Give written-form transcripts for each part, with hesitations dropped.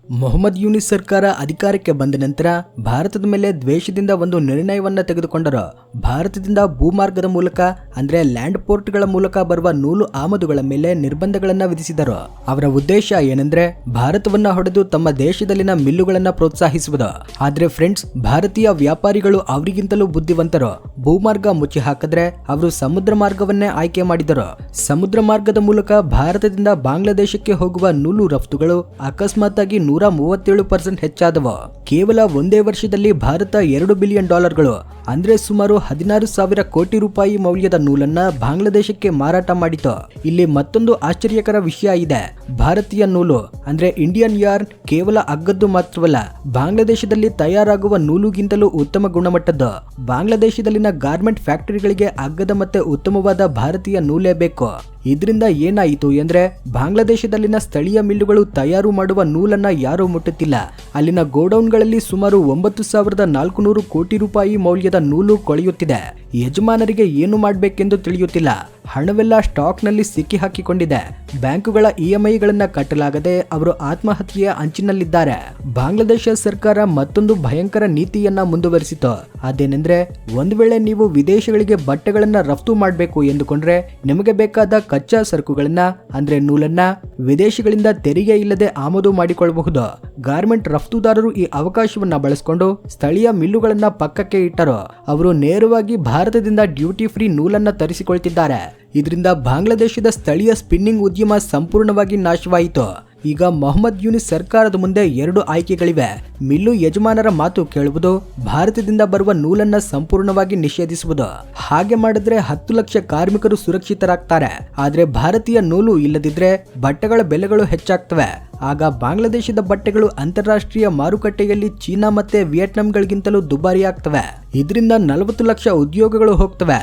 ಮೊಹಮ್ಮದ್ ಯೂನಿಸ್ ಸರ್ಕಾರ ಅಧಿಕಾರಕ್ಕೆ ಬಂದ ನಂತರ ಭಾರತದ ಮೇಲೆ ದ್ವೇಷದಿಂದ ಒಂದು ನಿರ್ಣಯವನ್ನ ತೆಗೆದುಕೊಂಡರು. ಭಾರತದಿಂದ ಭೂಮಾರ್ಗದ ಮೂಲಕ ಅಂದ್ರೆ ಲ್ಯಾಂಡ್ ಪೋರ್ಟ್ಗಳ ಮೂಲಕ ಬರುವ ನೂಲು ಆಮದುಗಳ ಮೇಲೆ ನಿರ್ಬಂಧಗಳನ್ನ ವಿಧಿಸಿದರು. ಅವರ ಉದ್ದೇಶ ಏನಂದ್ರೆ ಭಾರತವನ್ನ ಹೊಡೆದು ತಮ್ಮ ದೇಶದಲ್ಲಿನ ಮಿಲ್ಲುಗಳನ್ನ ಪ್ರೋತ್ಸಾಹಿಸುವುದು. ಆದ್ರೆ ಫ್ರೆಂಡ್ಸ್, ಭಾರತೀಯ ವ್ಯಾಪಾರಿಗಳು ಅವರಿಗಿಂತಲೂ ಬುದ್ಧಿವಂತರು. ಭೂಮಾರ್ಗ ಮುಚ್ಚಿ ಹಾಕಿದ್ರೆ ಅವರು ಸಮುದ್ರ ಮಾರ್ಗವನ್ನೇ ಆಯ್ಕೆ ಮಾಡಿದರು. ಸಮುದ್ರ ಮಾರ್ಗದ ಮೂಲಕ ಭಾರತದಿಂದ ಬಾಂಗ್ಲಾದೇಶಕ್ಕೆ ಹೋಗುವ ನೂಲು ರಫ್ತುಗಳು ಅಕಸ್ಮಾತ್ ಆಗಿ 137% ಹೆಚ್ಚಾದವು. ಕೇವಲ ಒಂದೇ ವರ್ಷದಲ್ಲಿ ಭಾರತ $2 ಬಿಲಿಯನ್ ಅಂದ್ರೆ ಸುಮಾರು 16,000 ಕೋಟಿ ರೂಪಾಯಿ ಮೌಲ್ಯದ ನೂಲನ್ನ ಬಾಂಗ್ಲಾದೇಶಕ್ಕೆ ಮಾರಾಟ ಮಾಡಿತು. ಇಲ್ಲಿ ಮತ್ತೊಂದು ಆಶ್ಚರ್ಯಕರ ವಿಷಯ ಇದೆ. ಭಾರತೀಯ ನೂಲು ಅಂದ್ರೆ ಇಂಡಿಯನ್ ಯಾರ್ನ್ ಕೇವಲ ಅಗ್ಗದ್ದು ಮಾತ್ರವಲ್ಲ, ಬಾಂಗ್ಲಾದೇಶದಲ್ಲಿ ತಯಾರಾಗುವ ನೂಲುಗಿಂತಲೂ ಉತ್ತಮ ಗುಣಮಟ್ಟದ್ದು. ಬಾಂಗ್ಲಾದೇಶದಲ್ಲಿನ ಗಾರ್ಮೆಂಟ್ ಫ್ಯಾಕ್ಟರಿಗಳಿಗೆ ಅಗ್ಗದ ಮತ್ತೆ ಉತ್ತಮವಾದ ಭಾರತೀಯ ನೂಲೇ ಬೇಕು. ಇದರಿಂದ ಏನಾಯಿತು ಎಂದ್ರೆ ಬಾಂಗ್ಲಾದೇಶದಲ್ಲಿನ ಸ್ಥಳೀಯ ಮಿಲ್ಲುಗಳು ತಯಾರು ಮಾಡುವ ನೂಲನ್ನ ಯಾರೂ ಮುಟ್ಟುತ್ತಿಲ್ಲ. ಅಲ್ಲಿನ ಗೋಡೌನ್ಗಳಲ್ಲಿ ಸುಮಾರು 9,400 ಕೋಟಿ ರೂಪಾಯಿ ಮೌಲ್ಯದ ನೂಲು ಕೊಳೆಯುತ್ತಿದೆ. ಯಜಮಾನರಿಗೆ ಏನು ಮಾಡಬೇಕೆಂದು ತಿಳಿಯುತ್ತಿಲ್ಲ. ಹಣವೆಲ್ಲ ಸ್ಟಾಕ್ ನಲ್ಲಿ ಸಿಕ್ಕಿ ಹಾಕಿಕೊಂಡಿದೆ. ಬ್ಯಾಂಕುಗಳ EMIಗಳನ್ನ ಕಟ್ಟಲಾಗದೆ ಅವರು ಆತ್ಮಹತ್ಯೆಯ ಅಂಚಿನಲ್ಲಿದ್ದಾರೆ. ಬಾಂಗ್ಲಾದೇಶ ಸರ್ಕಾರ ಮತ್ತೊಂದು ಭಯಂಕರ ನೀತಿಯನ್ನ ಮುಂದುವರಿಸಿತು. ಅದೇನೆಂದ್ರೆ, ಒಂದು ವೇಳೆ ನೀವು ವಿದೇಶಗಳಿಗೆ ಬಟ್ಟೆಗಳನ್ನ ರಫ್ತು ಮಾಡಬೇಕು ಎಂದುಕೊಂಡ್ರೆ ನಿಮಗೆ ಬೇಕಾದ ಕಚ್ಚಾ ಸರಕುಗಳನ್ನ ಅಂದ್ರೆ ನೂಲನ್ನ ವಿದೇಶಗಳಿಂದ ತೆರಿಗೆ ಇಲ್ಲದೆ ಆಮದು ಮಾಡಿಕೊಳ್ಳಬಹುದು. ಗಾರ್ಮೆಂಟ್ ರಫ್ತುದಾರರು ಈ ಅವಕಾಶವನ್ನ ಬಳಸಿಕೊಂಡು ಸ್ಥಳೀಯ ಮಿಲ್ಲುಗಳನ್ನ ಪಕ್ಕಕ್ಕೆ ಇಟ್ಟರು. ಅವರು ನೇರವಾಗಿ ಭಾರತದಿಂದ ಡ್ಯೂಟಿ ಫ್ರೀ ನೂಲನ್ನ ತರಿಸಿಕೊಳ್ತಿದ್ದಾರೆ. ಇದರಿಂದ ಬಾಂಗ್ಲಾದೇಶದ ಸ್ಥಳೀಯ ಸ್ಪಿನ್ನಿಂಗ್ ಉದ್ಯಮ ಸಂಪೂರ್ಣವಾಗಿ ನಾಶವಾಯಿತು. ಈಗ ಮೊಹಮ್ಮದ್ ಯೂನಿಸ್ ಸರ್ಕಾರದ ಮುಂದೆ 2 ಆಯ್ಕೆಗಳಿವೆ. ಮಿಲ್ಲು ಯಜಮಾನರ ಮಾತು ಕೇಳುವುದು, ಭಾರತದಿಂದ ಬರುವ ನೂಲನ್ನ ಸಂಪೂರ್ಣವಾಗಿ ನಿಷೇಧಿಸುವುದು. ಹಾಗೆ ಮಾಡಿದ್ರೆ 10 ಲಕ್ಷ ಕಾರ್ಮಿಕರು ಸುರಕ್ಷಿತರಾಗ್ತಾರೆ. ಆದ್ರೆ ಭಾರತೀಯ ನೂಲು ಇಲ್ಲದಿದ್ರೆ ಬಟ್ಟೆಗಳ ಬೆಲೆಗಳು ಹೆಚ್ಚಾಗ್ತವೆ. ಆಗ ಬಾಂಗ್ಲಾದೇಶದ ಬಟ್ಟೆಗಳು ಅಂತಾರಾಷ್ಟ್ರೀಯ ಮಾರುಕಟ್ಟೆಯಲ್ಲಿ ಚೀನಾ ಮತ್ತೆ ವಿಯೆಟ್ನಾಂಗಳಿಗಿಂತಲೂ ದುಬಾರಿಯಾಗ್ತವೆ. ಇದರಿಂದ 40 ಲಕ್ಷ ಉದ್ಯೋಗಗಳು ಹೋಗ್ತವೆ.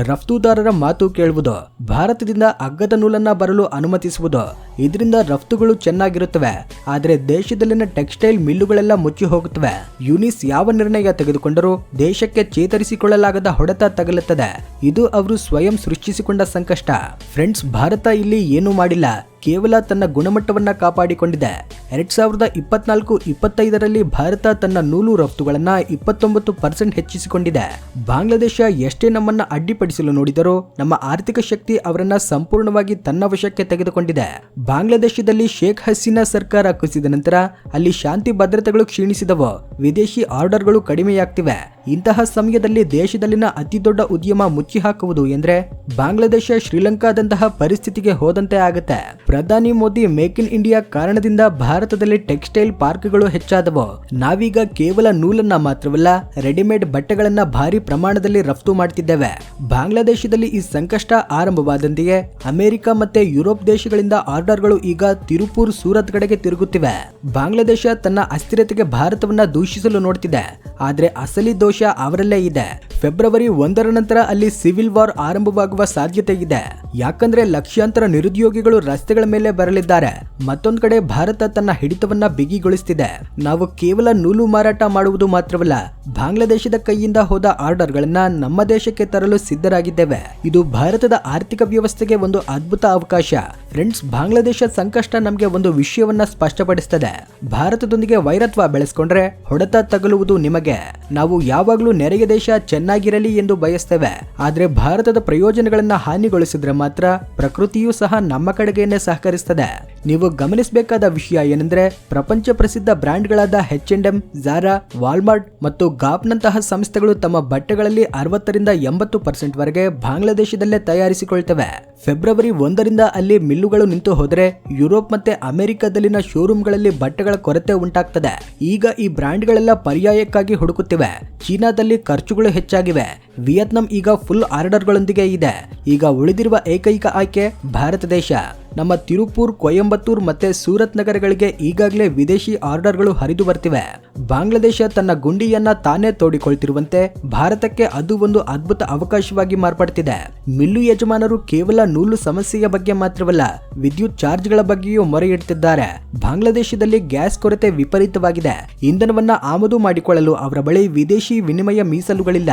ರಫ್ತುದಾರರ ಮಾತು ಕೇಳುವುದು, ಭಾರತದಿಂದ ಅಗ್ಗದ ನೂಲನ್ನ ಬರಲು ಅನುಮತಿಸುವುದು. ಇದರಿಂದ ರಫ್ತುಗಳು ಚೆನ್ನಾಗಿರುತ್ತವೆ. ಆದರೆ ದೇಶದಲ್ಲಿನ ಟೆಕ್ಸ್ಟೈಲ್ ಮಿಲ್ಲುಗಳೆಲ್ಲ ಮುಚ್ಚಿ ಹೋಗುತ್ತವೆ. ಯೂನಿಸ್ ಯಾವ ನಿರ್ಣಯ ತೆಗೆದುಕೊಂಡರೂ ದೇಶಕ್ಕೆ ಚೇತರಿಸಿಕೊಳ್ಳಲಾಗದ ಹೊಡೆತ ತಗಲುತ್ತದೆ. ಇದು ಅವರು ಸ್ವಯಂ ಸೃಷ್ಟಿಸಿಕೊಂಡ ಸಂಕಷ್ಟ. ಫ್ರೆಂಡ್ಸ್, ಭಾರತ ಇಲ್ಲಿ ಏನೂ ಮಾಡಿಲ್ಲ, ಕೇವಲ ತನ್ನ ಗುಣಮಟ್ಟವನ್ನ ಕಾಪಾಡಿಕೊಂಡಿದೆ. 2024-25ರಲ್ಲಿ ಭಾರತ ತನ್ನ ನೂಲು ರಫ್ತುಗಳನ್ನ 29% ಹೆಚ್ಚಿಸಿಕೊಂಡಿದೆ. ಬಾಂಗ್ಲಾದೇಶ ಎಷ್ಟೇ ನಮ್ಮನ್ನ ಅಡ್ಡಿಪಡಿಸಲು ನೋಡಿದರೂ ನಮ್ಮ ಆರ್ಥಿಕ ಶಕ್ತಿ ಅವರನ್ನ ಸಂಪೂರ್ಣವಾಗಿ ತನ್ನ ವಶಕ್ಕೆ ತೆಗೆದುಕೊಂಡಿದೆ. ಬಾಂಗ್ಲಾದೇಶದಲ್ಲಿ ಶೇಖ್ ಹಸೀನಾ ಸರ್ಕಾರ ಕುಸಿದ ನಂತರ ಅಲ್ಲಿ ಶಾಂತಿ ಭದ್ರತೆಗಳು ಕ್ಷೀಣಿಸಿದವು. ವಿದೇಶಿ ಆರ್ಡರ್ಗಳು ಕಡಿಮೆಯಾಗ್ತಿವೆ. ಇಂತಹ ಸಮಯದಲ್ಲಿ ದೇಶದಲ್ಲಿನ ಅತಿ ದೊಡ್ಡ ಉದ್ಯಮ ಮುಚ್ಚಿ ಹಾಕುವುದು ಎಂದ್ರೆ ಬಾಂಗ್ಲಾದೇಶ ಶ್ರೀಲಂಕಾದಂತಹ ಪರಿಸ್ಥಿತಿಗೆ ಹೋದಂತೆ ಆಗುತ್ತೆ. ಪ್ರಧಾನಿ ಮೋದಿ ಮೇಕ್ ಇನ್ ಇಂಡಿಯಾ ಕಾರಣದಿಂದ ಭಾರತದಲ್ಲಿ ಟೆಕ್ಸ್ಟೈಲ್ ಪಾರ್ಕ್ಗಳು ಹೆಚ್ಚಾದವು. ನಾವೀಗ ಕೇವಲ ನೂಲನ್ನ ಮಾತ್ರವಲ್ಲ, ರೆಡಿಮೇಡ್ ಬಟ್ಟೆಗಳನ್ನ ಭಾರಿ ಪ್ರಮಾಣದಲ್ಲಿ ರಫ್ತು ಮಾಡ್ತಿದ್ದೇವೆ. ಬಾಂಗ್ಲಾದೇಶದಲ್ಲಿ ಈ ಸಂಕಷ್ಟ ಆರಂಭವಾದಂತೆಯೇ ಅಮೆರಿಕ ಮತ್ತೆ ಯುರೋಪ್ ದೇಶಗಳಿಂದ ಆರ್ಡರ್ಗಳು ಈಗ ತಿರುಪೂರ್, ಸೂರತ್ ಕಡೆಗೆ ತಿರುಗುತ್ತಿವೆ. ಬಾಂಗ್ಲಾದೇಶ ತನ್ನ ಅಸ್ಥಿರತೆಗೆ ಭಾರತವನ್ನ ದೂಷಿಸಲು ನೋಡ್ತಿದೆ. ಆದ್ರೆ ಅಸಲಿ ದೋಷ ಅವರಲ್ಲೇ ಇದೆ. ಫೆಬ್ರವರಿ 1ರ ನಂತರ ಅಲ್ಲಿ ಸಿವಿಲ್ ವಾರ್ ಆರಂಭವಾಗುವ ಸಾಧ್ಯತೆ ಇದೆ. ಯಾಕಂದ್ರೆ ಲಕ್ಷಾಂತರ ನಿರುದ್ಯೋಗಿಗಳು ರಸ್ತೆಗಳ ಮೇಲೆ ಬರಲಿದ್ದಾರೆ. ಮತ್ತೊಂದು ಕಡೆ ಭಾರತ ತನ್ನ ಹಿಡಿತವನ್ನ ಬಿಗಿಗೊಳಿಸುತ್ತಿದೆ. ನಾವು ಕೇವಲ ನೂಲು ಮಾರಾಟ ಮಾಡುವುದು ಮಾತ್ರವಲ್ಲ, ಬಾಂಗ್ಲಾದೇಶದ ಕೈಯಿಂದ ಹೋದ ಆರ್ಡರ್ಗಳನ್ನ ನಮ್ಮ ದೇಶಕ್ಕೆ ತರಲು ಸಿದ್ಧರಾಗಿದ್ದೇವೆ. ಇದು ಭಾರತದ ಆರ್ಥಿಕ ವ್ಯವಸ್ಥೆಗೆ ಒಂದು ಅದ್ಭುತ ಅವಕಾಶ. ಫ್ರೆಂಡ್ಸ್, ಬಾಂಗ್ಲಾದೇಶ ಸಂಕಷ್ಟ ನಮಗೆ ಒಂದು ವಿಷಯವನ್ನ ಸ್ಪಷ್ಟಪಡಿಸುತ್ತದೆ. ಭಾರತದೊಂದಿಗೆ ವೈರತ್ವ ಬೆಳೆಸ್ಕೊಂಡ್ರೆ ಹೊಡೆತ ತಗಲುವುದು ನಿಮಗೆ. ನಾವು ಯಾವಾಗಲೂ ನೆರೆಯ ದೇಶ ಚೆನ್ನಾಗಿರಲಿ ಎಂದು ಬಯಸ್ತೇವೆ. ಆದ್ರೆ ಭಾರತದ ಪ್ರಯೋಜನಗಳನ್ನ ಹಾನಿಗೊಳಿಸಿದ್ರೆ ಮಾತ್ರ ಪ್ರಕೃತಿಯೂ ಸಹ ನಮ್ಮ ಕಡೆಗೇನೆ ಸಹಕರಿಸುತ್ತದೆ. ನೀವು ಗಮನಿಸಬೇಕಾದ ವಿಷಯ ಏನೆಂದ್ರೆ, ಪ್ರಪಂಚ ಪ್ರಸಿದ್ಧ ಬ್ರ್ಯಾಂಡ್ಗಳಾದ H&M, ಝಾರಾ, ವಾಲ್ಮಾರ್ಟ್ ಮತ್ತು ಗಾಪ್ನಂತಹ ಸಂಸ್ಥೆಗಳು ತಮ್ಮ ಬಟ್ಟೆಗಳಲ್ಲಿ 60-80% ವರೆಗೆ ಬಾಂಗ್ಲಾದೇಶದಲ್ಲೇ ತಯಾರಿಸಿಕೊಳ್ತವೆ. ಫೆಬ್ರವರಿ 1ರಿಂದ ಅಲ್ಲಿ ಮಿಲ್ಲುಗಳು ನಿಂತು ಹೋದರೆ ಯುರೋಪ್ ಮತ್ತೆ ಅಮೆರಿಕದಲ್ಲಿನ ಶೋರೂಮ್ಗಳಲ್ಲಿ ಬಟ್ಟೆಗಳ ಕೊರತೆ ಉಂಟಾಗ್ತದೆ. ಈಗ ಈ ಬ್ರ್ಯಾಂಡ್ಗಳೆಲ್ಲ ಪರ್ಯಾಯಕ್ಕಾಗಿ ಹುಡುಕುತ್ತಿವೆ. ಚೀನಾದಲ್ಲಿ ಖರ್ಚುಗಳು ಹೆಚ್ಚಾಗಿವೆ. ವಿಯೆಟ್ನಾಂ ಈಗ ಫುಲ್ ಆರ್ಡರ್ಗಳೊಂದಿಗೆ ಇದೆ. ಈಗ ಉಳಿದಿರುವ ಏಕೈಕ ಆಯ್ಕೆ ಭಾರತ ದೇಶ. ನಮ್ಮ ತಿರುಪೂರ್, ಕೊಯಂಬತ್ತೂರ್ ಮತ್ತೆ ಸೂರತ್ ನಗರಗಳಿಗೆ ಈಗಾಗಲೇ ವಿದೇಶಿ ಆರ್ಡರ್ಗಳು ಹರಿದು ಬರ್ತಿವೆ. ಬಾಂಗ್ಲಾದೇಶ ತನ್ನ ಗುಂಡಿಯನ್ನ ತಾನೇ ತೋಡಿಕೊಳ್ತಿರುವಂತೆ ಭಾರತಕ್ಕೆ ಅದು ಒಂದು ಅದ್ಭುತ ಅವಕಾಶವಾಗಿ ಮಾರ್ಪಡ್ತಿದೆ. ಮಿಲ್ಲು ಯಜಮಾನರು ಕೇವಲ ನೂಲು ಸಮಸ್ಯೆಯ ಬಗ್ಗೆ ಮಾತ್ರವಲ್ಲ, ವಿದ್ಯುತ್ ಚಾರ್ಜ್ಗಳ ಬಗ್ಗೆಯೂ ಮೊರೆ ಇಡ್ತಿದ್ದಾರೆ. ಬಾಂಗ್ಲಾದೇಶದಲ್ಲಿ ಗ್ಯಾಸ್ ಕೊರತೆ ವಿಪರೀತವಾಗಿದೆ. ಇಂಧನವನ್ನ ಆಮದು ಮಾಡಿಕೊಳ್ಳಲು ಅವರ ಬಳಿ ವಿದೇಶಿ ವಿನಿಮಯ ಮೀಸಲುಗಳಿಲ್ಲ.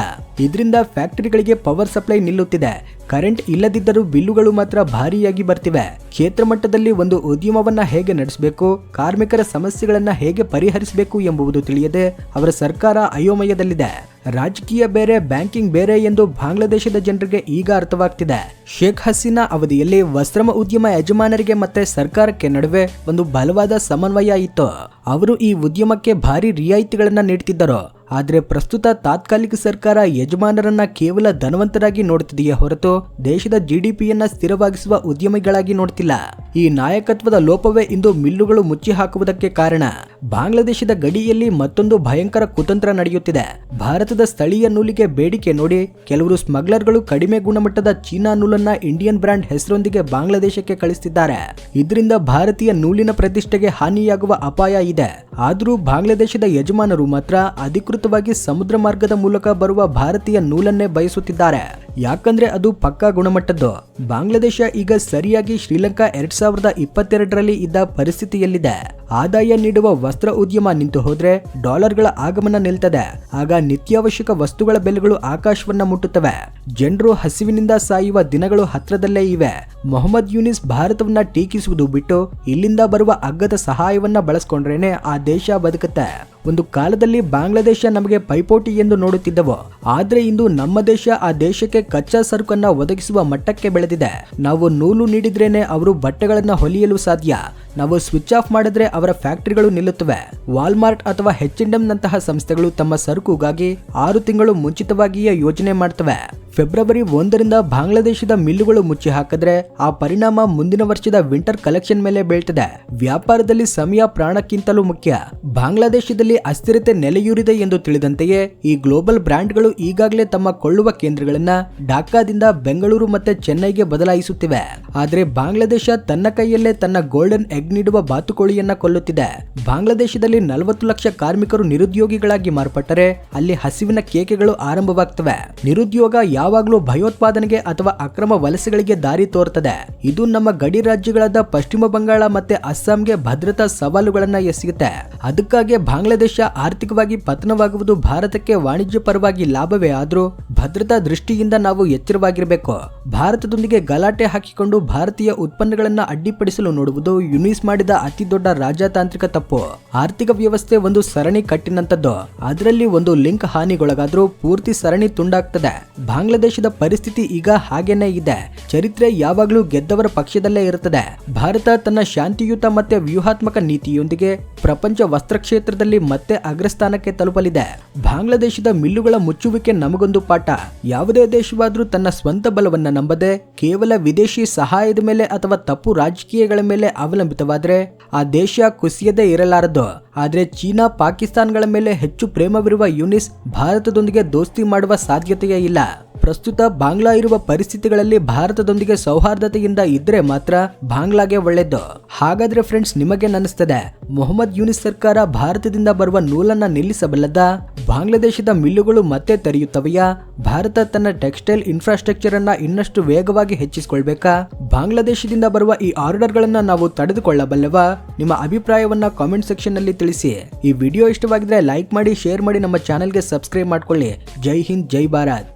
ಇದರಿಂದ ಫ್ಯಾಕ್ಟರಿಗಳಿಗೆ ಪವರ್ ಸಪ್ಲೈ ನಿಲ್ಲುತ್ತಿದೆ. ಕರೆಂಟ್ ಇಲ್ಲದಿದ್ದರೂ ಬಿಲ್ಲುಗಳು ಮಾತ್ರ ಭಾರಿಯಾಗಿ ಬರ್ತಿವೆ. ಕ್ಷೇತ್ರ ಮಟ್ಟದಲ್ಲಿ ಒಂದು ಉದ್ಯಮವನ್ನ ಹೇಗೆ ನಡೆಸಬೇಕು, ಕಾರ್ಮಿಕರ ಸಮಸ್ಯೆಗಳನ್ನ ಹೇಗೆ ಪರಿಹರಿಸಬೇಕು ಎಂಬುದು ತಿಳಿಯದೆ ಅವರ ಸರ್ಕಾರ ಅಯೋಮಯದಲ್ಲಿದೆ. ರಾಜಕೀಯ ಬೇರೆ, ಬ್ಯಾಂಕಿಂಗ್ ಬೇರೆ ಎಂದು ಬಾಂಗ್ಲಾದೇಶದ ಜನರಿಗೆ ಈಗ ಅರ್ಥವಾಗ್ತಿದೆ. ಶೇಖ್ ಹಸೀನಾ ಅವಧಿಯಲ್ಲಿ ವಸ್ತ್ರ ಉದ್ಯಮ ಯಜಮಾನರಿಗೆ ಮತ್ತೆ ಸರ್ಕಾರಕ್ಕೆ ನಡುವೆ ಒಂದು ಬಲವಾದ ಸಮನ್ವಯ ಇತ್ತು. ಅವರು ಈ ಉದ್ಯಮಕ್ಕೆ ಭಾರಿ ರಿಯಾಯಿತಿಗಳನ್ನ ನೀಡುತ್ತಿದ್ದರು. ಆದರೆ ಪ್ರಸ್ತುತ ತಾತ್ಕಾಲಿಕ ಸರ್ಕಾರ ಯಜಮಾನರನ್ನ ಕೇವಲ ಧನವಂತರಾಗಿ ನೋಡುತ್ತಿದೆಯೇ ಹೊರತು ದೇಶದ ಜಿಡಿಪಿಯನ್ನ ಸ್ಥಿರವಾಗಿಸುವ ಉದ್ಯಮಿಗಳಾಗಿ ನೋಡ್ತಿಲ್ಲ. ಈ ನಾಯಕತ್ವದ ಲೋಪವೇ ಇಂದು ಮಿಲ್ಲುಗಳು ಮುಚ್ಚಿ ಹಾಕುವುದಕ್ಕೆ ಕಾರಣ. ಬಾಂಗ್ಲಾದೇಶದ ಗಡಿಯಲ್ಲಿ ಮತ್ತೊಂದು ಭಯಂಕರ ಕುತಂತ್ರ ನಡೆಯುತ್ತಿದೆ. ಭಾರತದ ಸ್ಥಳೀಯ ನೂಲಿಗೆ ಬೇಡಿಕೆ ನೋಡಿ ಕೆಲವರು ಸ್ಮಗ್ಲರ್ಗಳು ಕಡಿಮೆ ಗುಣಮಟ್ಟದ ಚೀನಾ ನೂಲನ್ನ ಇಂಡಿಯನ್ ಬ್ರ್ಯಾಂಡ್ ಹೆಸರೊಂದಿಗೆ ಬಾಂಗ್ಲಾದೇಶಕ್ಕೆ ಕಳಿಸುತ್ತಿದ್ದಾರೆ. ಇದರಿಂದ ಭಾರತೀಯ ನೂಲಿನ ಪ್ರತಿಷ್ಠೆಗೆ ಹಾನಿಯಾಗುವ ಅಪಾಯ ಇದೆ. ಆದರೂ ಬಾಂಗ್ಲಾದೇಶದ ಯಜಮಾನರು ಮಾತ್ರ ಅಧಿಕೃತವಾಗಿ ಸಮುದ್ರ ಮಾರ್ಗದ ಮೂಲಕ ಬರುವ ಭಾರತೀಯ ನೂಲನ್ನೇ ಬಯಸುತ್ತಿದ್ದಾರೆ. ಯಾಕಂದ್ರೆ ಅದು ಪಕ್ಕಾ ಗುಣಮಟ್ಟದ್ದು. ಬಾಂಗ್ಲಾದೇಶ ಈಗ ಸರಿಯಾಗಿ ಶ್ರೀಲಂಕಾ 2022ರಲ್ಲಿ ಇದ್ದ ಪರಿಸ್ಥಿತಿಯಲ್ಲಿದೆ. ಆದಾಯ ನೀಡುವ ವಸ್ತ್ರ ಉದ್ಯಮ ನಿಂತು ಹೋದ್ರೆ ಡಾಲರ್ಗಳ ಆಗಮನ ನಿಲ್ತದೆ. ಆಗ ನಿತ್ಯಾವಶ್ಯಕ ವಸ್ತುಗಳ ಬೆಲೆಗಳು ಆಕಾಶವನ್ನ ಮುಟ್ಟುತ್ತವೆ. ಜನರು ಹಸಿವಿನಿಂದ ಸಾಯುವ ದಿನಗಳು ಹತ್ರದಲ್ಲೇ ಇವೆ. ಮೊಹಮ್ಮದ್ ಯೂನಿಸ್ ಭಾರತವನ್ನ ಟೀಕಿಸುವುದು ಬಿಟ್ಟು ಇಲ್ಲಿಂದ ಬರುವ ಅಗ್ಗದ ಸಹಾಯವನ್ನ ಬಳಸ್ಕೊಂಡ್ರೇನೆ ಆ ದೇಶ ಬದುಕುತ್ತೆ. ಒಂದು ಕಾಲದಲ್ಲಿ ಬಾಂಗ್ಲಾದೇಶ ನಮಗೆ ಪೈಪೋಟಿ ಎಂದು ನೋಡುತ್ತಿದ್ದವು. ಆದ್ರೆ ಇಂದು ನಮ್ಮ ದೇಶ ಆ ದೇಶಕ್ಕೆ ಕಚ್ಚಾ ಸರಕನ್ನ ಒದಗಿಸುವ ಮಟ್ಟಕ್ಕೆ ಬೆಳೆದಿದೆ. ನಾವು ನೂಲು ನೀಡಿದ್ರೇನೆ ಅವರು ಬಟ್ಟೆಗಳನ್ನ ಹೊಲಿಯಲು ಸಾಧ್ಯ. ನಾವು ಸ್ವಿಚ್ ಆಫ್ ಮಾಡಿದ್ರೆ ಅವರ ಫ್ಯಾಕ್ಟರಿಗಳು ನಿಲ್ಲುತ್ತವೆ. ವಾಲ್ಮಾರ್ಟ್ ಅಥವಾ H&M ನಂತಹ ಸಂಸ್ಥೆಗಳು ತಮ್ಮ ಸರಕುಗಾಗಿ 6 ತಿಂಗಳು ಮುಂಚಿತವಾಗಿಯೇ ಯೋಜನೆ ಮಾಡ್ತವೆ. ಫೆಬ್ರವರಿ 1ರಿಂದ ಬಾಂಗ್ಲಾದೇಶದ ಮಿಲ್ಲುಗಳು ಮುಚ್ಚಿ ಹಾಕಿದ್ರೆ ಆ ಪರಿಣಾಮ ಮುಂದಿನ ವರ್ಷದ ವಿಂಟರ್ ಕಲೆಕ್ಷನ್ ಮೇಲೆ ಬೀಳ್ತದೆ. ವ್ಯಾಪಾರದಲ್ಲಿ ಸಮಯ ಪ್ರಾಣಕ್ಕಿಂತಲೂ ಮುಖ್ಯ. ಬಾಂಗ್ಲಾದೇಶದಲ್ಲಿ ಅಸ್ಥಿರತೆ ನೆಲೆಯೂರಿದೆ ಎಂದು ತಿಳಿದಂತೆಯೇ ಈ ಗ್ಲೋಬಲ್ ಬ್ರ್ಯಾಂಡ್ಗಳು ಈಗಾಗಲೇ ತಮ್ಮ ಕೊಳ್ಳುವ ಕೇಂದ್ರಗಳನ್ನ ಢಾಕಾದಿಂದ ಬೆಂಗಳೂರು ಮತ್ತೆ ಚೆನ್ನೈಗೆ ಬದಲಾಯಿಸುತ್ತಿವೆ. ಆದ್ರೆ ಬಾಂಗ್ಲಾದೇಶ ತನ್ನ ಕೈಯಲ್ಲೇ ತನ್ನ ಗೋಲ್ಡನ್ ಎಗ್ ನೀಡುವ ಬಾತುಕೋಳಿಯನ್ನ ಕೊಲ್ಲುತ್ತಿದೆ. ಬಾಂಗ್ಲಾದೇಶದಲ್ಲಿ 40 ಲಕ್ಷ ಕಾರ್ಮಿಕರು ನಿರುದ್ಯೋಗಿಗಳಾಗಿ ಮಾರ್ಪಟ್ಟರೆ ಅಲ್ಲಿ ಹಸಿವಿನ ಕೇಕೆಗಳು ಆರಂಭವಾಗ್ತವೆ. ನಿರುದ್ಯೋಗ ಯಾವಾಗಲೂ ಭಯೋತ್ಪಾದನೆಗೆ ಅಥವಾ ಅಕ್ರಮ ವಲಸೆಗಳಿಗೆ ದಾರಿ ತೋರ್ತದೆ. ಇದು ನಮ್ಮ ಗಡಿ ರಾಜ್ಯಗಳಾದ ಪಶ್ಚಿಮ ಬಂಗಾಳ ಮತ್ತೆ ಅಸ್ಸಾಂಗೆ ಭದ್ರತಾ ಸವಾಲುಗಳನ್ನ ಎಸೆಯುತ್ತೆ. ಅದಕ್ಕಾಗಿ ಬಾಂಗ್ಲಾದೇಶ ಆರ್ಥಿಕವಾಗಿ ಪತನವಾಗುವುದು ಭಾರತಕ್ಕೆ ವಾಣಿಜ್ಯ ಪರವಾಗಿ ಲಾಭವೇ ಆದ್ರೂ ಭದ್ರತಾ ದೃಷ್ಟಿಯಿಂದ ನಾವು ಎಚ್ಚರವಾಗಿರಬೇಕು. ಭಾರತದೊಂದಿಗೆ ಗಲಾಟೆ ಹಾಕಿಕೊಂಡು ಭಾರತೀಯ ಉತ್ಪನ್ನಗಳನ್ನ ಅಡ್ಡಿಪಡಿಸಲು ನೋಡುವುದು ಯುನಿಸ್ ಮಾಡಿದ ಅತಿ ದೊಡ್ಡ ರಾಜತಾಂತ್ರಿಕ ತಪ್ಪು. ಆರ್ಥಿಕ ವ್ಯವಸ್ಥೆ ಒಂದು ಸರಣಿ ಕಟ್ಟಿನಂತದ್ದು. ಅದರಲ್ಲಿ ಒಂದು ಲಿಂಕ್ ಹಾನಿಗೊಳಗಾದ್ರೂ ಪೂರ್ತಿ ಸರಣಿ ತುಂಡಾಗ್ತದೆ. ಬಾಂಗ್ಲಾದೇಶದ ಪರಿಸ್ಥಿತಿ ಈಗ ಹಾಗೇನೇ ಇದೆ. ಚರಿತ್ರೆ ಯಾವಾಗಲೂ ಗೆದ್ದವರ ಪಕ್ಷದಲ್ಲೇ ಇರುತ್ತದೆ. ಭಾರತ ತನ್ನ ಶಾಂತಿಯುತ ಮತ್ತೆ ವ್ಯೂಹಾತ್ಮಕ ನೀತಿಯೊಂದಿಗೆ ಪ್ರಪಂಚ ವಸ್ತ್ರ ಕ್ಷೇತ್ರದಲ್ಲಿ ಮತ್ತೆ ಅಗ್ರಸ್ಥಾನಕ್ಕೆ ತಲುಪಲಿದೆ. ಬಾಂಗ್ಲಾದೇಶದ ಮಿಲ್ಲುಗಳ ಮುಚ್ಚುವಿಕೆ ನಮಗೊಂದು ಪಾಠ. ಯಾವುದೇ ದೇಶವಾದ್ರೂ ತನ್ನ ಸ್ವಂತ ಬಲವನ್ನ ನಂಬದೆ ಕೇವಲ ವಿದೇಶಿ ಸಹಾಯದ ಮೇಲೆ ಅಥವಾ ತಪ್ಪು ರಾಜಕೀಯಗಳ ಮೇಲೆ ಅವಲಂಬಿತವಾದ್ರೆ ಆ ದೇಶ ಕುಸಿಯದೇ ಇರಲಾರದು. ಆದ್ರೆ ಚೀನಾ, ಪಾಕಿಸ್ತಾನಗಳ ಮೇಲೆ ಹೆಚ್ಚು ಪ್ರೇಮವಿರುವ ಯೂನಿಸ್ ಭಾರತದೊಂದಿಗೆ ದೋಸ್ತಿ ಮಾಡುವ ಸಾಧ್ಯತೆಯೇ ಇಲ್ಲ. ಪ್ರಸ್ತುತ ಬಾಂಗ್ಲಾ ಇರುವ ಪರಿಸ್ಥಿತಿಗಳಲ್ಲಿ ಭಾರತದೊಂದಿಗೆ ಸೌಹಾರ್ದತೆಯಿಂದ ಇದ್ರೆ ಮಾತ್ರ ಬಾಂಗ್ಲಾಗೆ ಒಳ್ಳೆದ್ದು. ಹಾಗಾದ್ರೆ ಫ್ರೆಂಡ್ಸ್, ನಿಮಗೆ ಅನಿಸ್ತದೆ ಮೊಹಮ್ಮದ್ ಯೂನಿಸ್ ಸರ್ಕಾರ ಭಾರತದಿಂದ ಬರುವ ನೂಲನ್ನ ನಿಲ್ಲಿಸಬಲ್ಲದ? ಬಾಂಗ್ಲಾದೇಶದ ಮಿಲ್ಲುಗಳು ಮತ್ತೆ ತೆರೆಯುತ್ತವೆಯಾ? ಭಾರತ ತನ್ನ ಟೆಕ್ಸ್ಟೈಲ್ ಇನ್ಫ್ರಾಸ್ಟ್ರಕ್ಚರ್ ಅನ್ನ ಇನ್ನಷ್ಟು ವೇಗವಾಗಿ ಹೆಚ್ಚಿಸಿಕೊಳ್ಬೇಕಾ? ಬಾಂಗ್ಲಾದೇಶದಿಂದ ಬರುವ ಈ ಆರ್ಡರ್ ಗಳನ್ನ ನಾವು ತಡೆದುಕೊಳ್ಳಬಲ್ಲವಾ? ನಿಮ್ಮ ಅಭಿಪ್ರಾಯವನ್ನ ಕಾಮೆಂಟ್ ಸೆಕ್ಷನ್ ನಲ್ಲಿ ತಿಳಿಸಿ. ಈ ವಿಡಿಯೋ ಇಷ್ಟವಾಗಿದ್ರೆ ಲೈಕ್ ಮಾಡಿ, ಶೇರ್ ಮಾಡಿ, ನಮ್ಮ ಚಾನೆಲ್ಗೆ ಸಬ್ಸ್ಕ್ರೈಬ್ ಮಾಡ್ಕೊಳ್ಳಿ. ಜೈ ಹಿಂದ್, ಜೈ ಭಾರತ್.